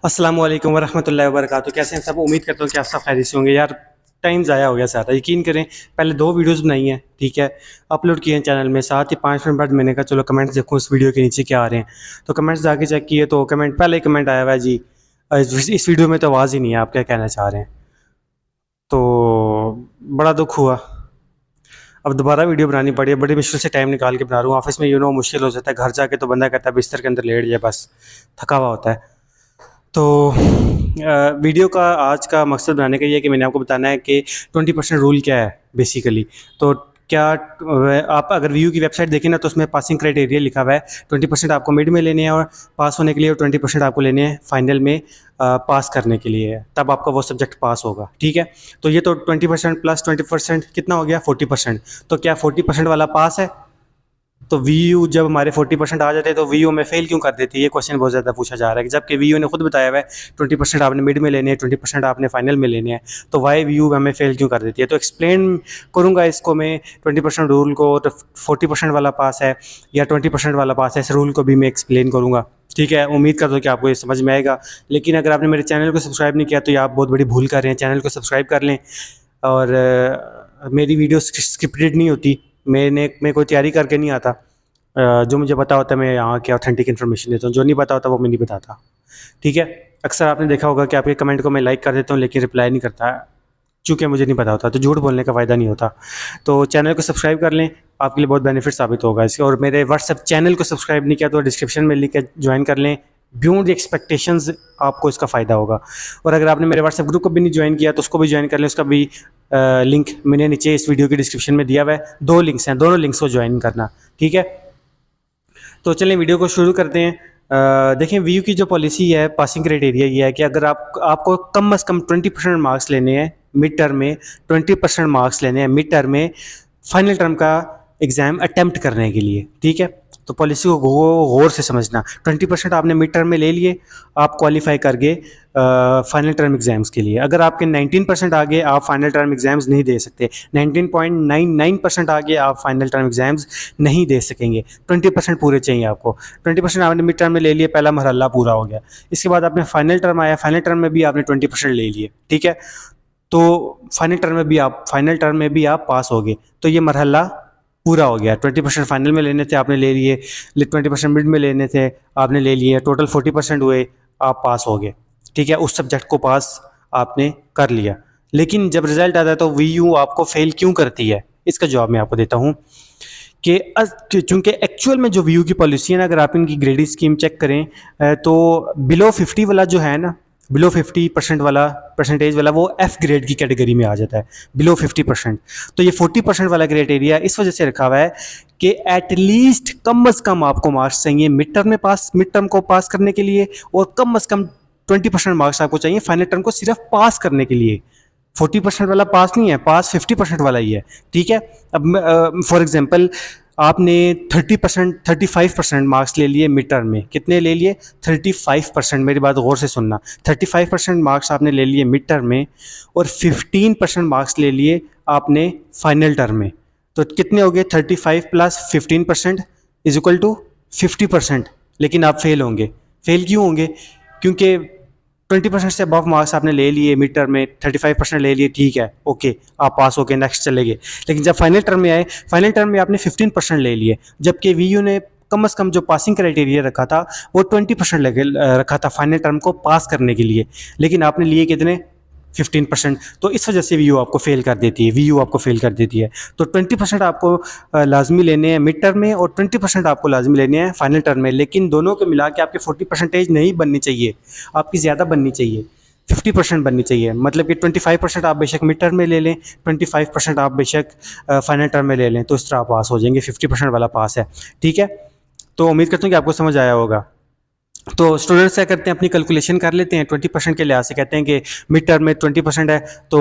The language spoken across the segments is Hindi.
अस्सलामु अलैकुम वरहमतुल्लाहि वबरकातुहू। कैसे हैं सब? उम्मीद करता हूँ कि आप सब खैरियत से होंगे। यार टाइम ज़ाया हो गया सारा, यकीन करें। पहले 2 वीडियोज़ बनाई हैं, ठीक है, अपलोड किए हैं चैनल में। साथ ही 5 मिनट बाद मैंने कहा चलो कमेंट्स देखूँ इस वीडियो के नीचे क्या आ रहे हैं। तो कमेंट्स जाके चेक किए तो कमेंट, पहले ही कमेंट आया हुआ है जी, इस वीडियो में तो आवाज़ ही नहीं है, आप क्या कहना चाह रहे हैं। तो बड़ा दुख हुआ। अब दोबारा वीडियो बनानी पड़ी है, बड़ी मुश्किल से टाइम निकाल के बना रहा हूँ। ऑफिस में मुश्किल हो जाता है, घर जाके तो बंदा कहता है बिस्तर के अंदर लेट जाए, बस थका हुआ होता है। तो वीडियो का आज का मकसद बनाने का ये है कि मैंने आपको बताना है कि 20% रूल क्या है बेसिकली। तो क्या आप अगर व्यू की वेबसाइट देखें ना, तो उसमें पासिंग क्राइटेरिया लिखा हुआ है। 20% आपको मिड में लेने हैं और पास होने के लिए, और 20% आपको लेने हैं फाइनल में पास करने के लिए, तब आपका वो सब्जेक्ट पास होगा, ठीक है। तो ये तो 20% प्लस 20% कितना हो गया? 40%। तो क्या 40% वाला पास है? तो वी यू जब हमारे 40% आ जाते हैं तो वी यू में फेल क्यों कर देती है? ये क्वेश्चन बहुत ज़्यादा पूछा जा रहा है कि जबकि वी यू ने खुद बताया हुआ है 20% आपने मिड में लेने हैं, 20% आपने फाइनल में लेने हैं, तो वाई वी यू हमें फेल क्यों कर देती है? तो एक्सप्लेन करूँगा इसको मैं, 20% रूल को। तो 40% वाला पास है या 20% वाला पास है, इस रूल को भी मैं एक्सप्लेन करूँगा, ठीक है। उम्मीद करता हूँ कि आपको ये समझ में आएगा। लेकिन अगर आपने मेरे चैनल को सब्सक्राइब नहीं किया तो ये आप बहुत बड़ी भूल कर रहे हैं। चैनल को सब्सक्राइब कर लें। और मेरी वीडियो स्क्रिप्टेड नहीं होती, मैं कोई तैयारी करके नहीं आता। जो मुझे पता होता है मैं यहाँ के ऑथेंटिक इन्फॉर्मेशन देता हूँ, जो नहीं पता होता वो मैं नहीं बताता, ठीक है। अक्सर आपने देखा होगा कि आपके कमेंट को मैं लाइक कर देता हूँ लेकिन रिप्लाई नहीं करता, चूँकि मुझे नहीं पता होता। तो झूठ बोलने का फ़ायदा नहीं होता। तो चैनल को सब्सक्राइब कर लें, आपके लिए बहुत बेनिफिट साबित होगा इसके। और मेरे व्हाट्सएप चैनल को सब्सक्राइब नहीं किया तो डिस्क्रिप्शन में लिंक है, ज्वाइन कर लें। बियॉन्ड एक्सपेक्टेशंस आपको इसका फ़ायदा होगा। और अगर आपने मेरे व्हाट्सएप ग्रुप को भी नहीं ज्वाइन किया तो उसको भी ज्वाइन कर लें, उसका भी लिंक मैंने नीचे इस वीडियो की डिस्क्रिप्शन में दिया हुआ है। 2 लिंक्स हैं, दोनों लिंक्स को ज्वाइन करना, ठीक है। तो चलें वीडियो को शुरू करते हैं। देखें, व्यू की जो पॉलिसी है, पासिंग क्राइटेरिया ये है कि अगर आपको कम से कम 20% मार्क्स लेने हैं मिड टर्म में, 20% मार्क्स लेने हैं मिड टर्म में फाइनल टर्म का एग्ज़ाम अटेम्प्ट करने के लिए, ठीक है। तो पॉलिसी को गौर से समझना। 20% आपने मिड टर्म में ले लिए, आप क्वालिफाई कर गए फाइनल टर्म एग्ज़ाम्स के लिए। अगर आपके 19% आ गए, आप फाइनल टर्म एग्ज़ाम्स नहीं दे सकते। 19.99% आ गए, आप फाइनल टर्म एग्ज़ाम्स नहीं दे सकेंगे। 20% पूरे चाहिए आपको। 20% आपने मिड टर्म में ले लिए, पहला मरहला पूरा हो गया। इसके बाद आपने फाइनल टर्म आया, फाइनल टर्म में भी आपने 20% ले लिए, ठीक है। तो फाइनल टर्म में भी आप पास हो गए, तो ये मरहला पूरा हो गया। 20% फाइनल में लेने थे, आपने ले लिए। 20% मिड में लेने थे, आपने ले लिए। टोटल 40% हुए, आप पास हो गए, ठीक है। उस सब्जेक्ट को पास आपने कर लिया। लेकिन जब रिजल्ट आता है तो वी यू आपको फेल क्यों करती है? इसका जवाब मैं आपको देता हूँ कि चूँकि एक्चुअल में जो वी यू की पॉलिसी है ना, अगर आप इनकी ग्रेडिंग स्कीम चेक करें तो बिलो 50 वाला जो है ना, बिलो 50% वाला परसेंटेज वाला, वो एफ ग्रेड की कैटेगरी में आ जाता है, बिलो 50%। तो ये 40% वाला क्राइटेरिया इस वजह से रखा हुआ है कि एटलीस्ट कम अज़ कम आपको मार्क्स चाहिए मिड टर्म को पास करने के लिए, और कम अज़ कम 20% मार्क्स आपको चाहिए फाइनल टर्म को सिर्फ पास करने के लिए। 40% वाला पास नहीं है, पास 50% वाला ही है, ठीक है। अब फॉर एग्जांपल आपने 30% 35% मार्क्स ले लिए मिड टर्म में। कितने ले लिए? 35%। मेरी बात गौर से सुनना। 35% मार्क्स आपने ले लिए मिड टर्म में और 15% मार्क्स ले लिए आपने फाइनल टर्म में। तो कितने हो गए? 35 प्लस 15% इज इक्वल टू 50%। लेकिन आप फेल होंगे। फेल क्यों होंगे? क्योंकि 20% से अबव मार्क्स आपने ले लिए मिड टर्म में, 35% ले लिए, ठीक है, ओके, आप पास हो गए, नेक्स्ट चले गए। लेकिन जब फाइनल टर्म में आए, फाइनल टर्म में आपने 15% ले लिए, जबकि वी यू ने कम अज़ कम जो पासिंग क्राइटेरिया रखा था वो 20% रखा था फाइनल टर्म को पास करने के लिए। लेकिन आपने लिए कितने? 15%। तो इस वजह से वी यू आपको फेल कर देती है, वी यू आपको फेल कर देती है। तो 20% आपको लाजमी लेने हैं मिड टर्म में और 20% आपको लाजमी लेने हैं फाइनल टर्म में। लेकिन दोनों को मिला के आपकी 40% नहीं बननी चाहिए, आपकी ज़्यादा बननी चाहिए, 50% बननी चाहिए। मतलब कि 25% आप बेशक मिड टर्म में ले लें, 25% आप बेशक फाइनल टर्म में ले लें, तो इस तरह आप पास हो जाएंगे। 50% वाला पास है, ठीक है। तो उम्मीद करता हूँ कि आपको समझ आया होगा। तो स्टूडेंट्स क्या करते हैं, अपनी कैलकुलेशन कर लेते हैं 20% के लिहाज से। कहते हैं कि मिड टर्म में 20% है तो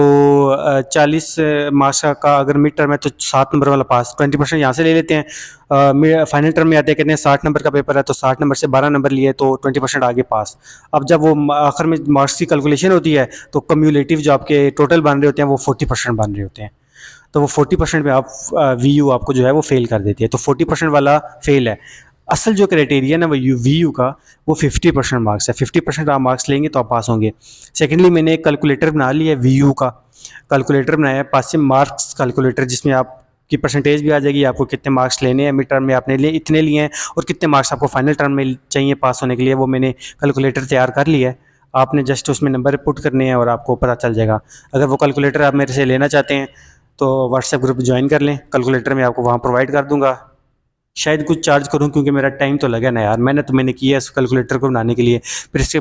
40 मार्क्स का अगर मिड टर्म है तो 7 नंबर वाला पास, 20% यहाँ से ले लेते हैं। फाइनल टर्म में आते हैं, कहते हैं 60 नंबर का पेपर है तो 60 नंबर से 12 नंबर लिए तो 20% आगे पास। अब जब वो आखिर में मार्क्स की कैलकुलेशन होती है तो कम्यूलेटिव जो आपके टोटल बन रहे होते हैं वो 40% बन रहे होते हैं। तो वो 40% में आप वी यू आपको जो है वो फेल कर देती है। तो 40% वाला फेल है। असल जो क्राइटेरिया ना वो VU का वो 50% मार्क्स है, 50% आप मार्क्स लेंगे तो आप पास होंगे। सेकेंडली मैंने एक कैलकुलेटर बना लिया है VU का, कैलकुलेटर बनाया है पासिंग मार्क्स कैलकुलेटर, जिसमें आपकी परसेंटेज भी आ जाएगी, आपको कितने मार्क्स लेने हैं मिड टर्म में आपने लिए इतने लिए हैं, और कितने मार्क्स आपको फाइनल टर्म में चाहिए पास होने के लिए, वो मैंने कैलकुलेटर तैयार कर लिया है। आपने जस्ट उसमें नंबर पुट करने हैं और आपको पता चल जाएगा। अगर वो कैलकुलेटर आप मेरे से लेना चाहते हैं तो व्हाट्सएप ग्रुप ज्वाइन कर लें, कैलकुलेटर मैं आपको वहाँ प्रोवाइड कर दूँगा। शायद कुछ चार्ज करूँ क्योंकि मेरा टाइम तो लगा ना यार, मैंने किया इस कैलकुलेटर को बनाने के लिए। फिर इसके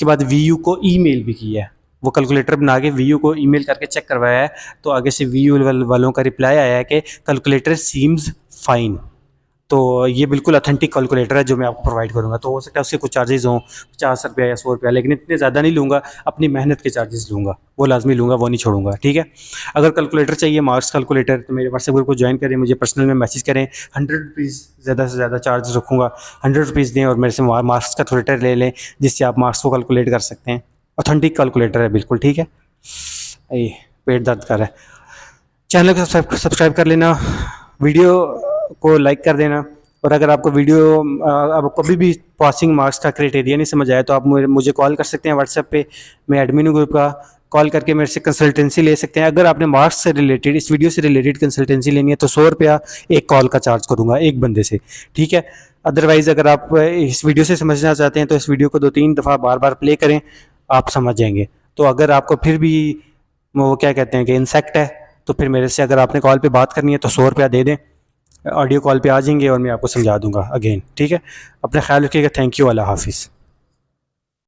बाद VU को ईमेल भी किया है, वो कैलकुलेटर बना के VU को ईमेल करके चेक करवाया है, तो आगे से VU वालों का रिप्लाई आया है कि कैलकुलेटर सीम्स फाइन। तो ये बिल्कुल ऑथेंटिक कैलकुलेटर है जो मैं आपको प्रोवाइड करूँगा। तो हो सकता है उसके कुछ चार्जेस हों, 50 रुपया या 100 रुपया, लेकिन इतने ज़्यादा नहीं लूँगा, अपनी मेहनत के चार्जेस लूँगा, वो लाजमी लूँगा, वो नहीं छोड़ूंगा, ठीक है। अगर कैलकुलेटर चाहिए मार्क्स कैलकुलेटर तो मेरे व्हाट्सएप ग्रुप को ज्वाइन करें, मुझे पर्सनल में मैसेज करें। 100 रुपीज़ ज़्यादा से ज़्यादा चार्ज रखूँगा, 100 रुपीज़ दें और मेरे से मार्क्स कैलकुलेटर ले लें, जिससे आप मार्क्स को कैलकुलेट कर सकते हैं। ऑथेंटिक कैलकुलेटर है बिल्कुल, ठीक है। ये पेट दर्द कर रहा है। चैनल को सब्सक्राइब कर लेना, वीडियो को लाइक कर देना, और अगर आपको वीडियो अब कभी भी पासिंग मार्क्स का क्राइटेरिया नहीं समझ आया तो आप मुझे कॉल कर सकते हैं व्हाट्सएप पे, मैं एडमिन हूँ ग्रुप का। कॉल करके मेरे से कंसल्टेंसी ले सकते हैं। अगर आपने मार्क्स से रिलेटेड, इस वीडियो से रिलेटेड कंसल्टेंसी लेनी है तो 100 रुपया एक कॉल का चार्ज करूँगा एक बंदे से, ठीक है। अदरवाइज़ अगर आप इस वीडियो से समझना चाहते हैं तो इस वीडियो को 2-3 दफ़ा बार बार प्ले करें, आप समझ जाएंगे। तो अगर आपको फिर भी वो क्या कहते हैं कि इंसेक्ट है, तो फिर मेरे से अगर आपने कॉल पे बात करनी है तो 100 रुपया दे दें, ऑडियो कॉल पे आ जाएंगे और मैं आपको समझा दूंगा अगेन, ठीक है। अपना ख्याल रखिएगा। थैंक यू, अल्लाह हाफिज़।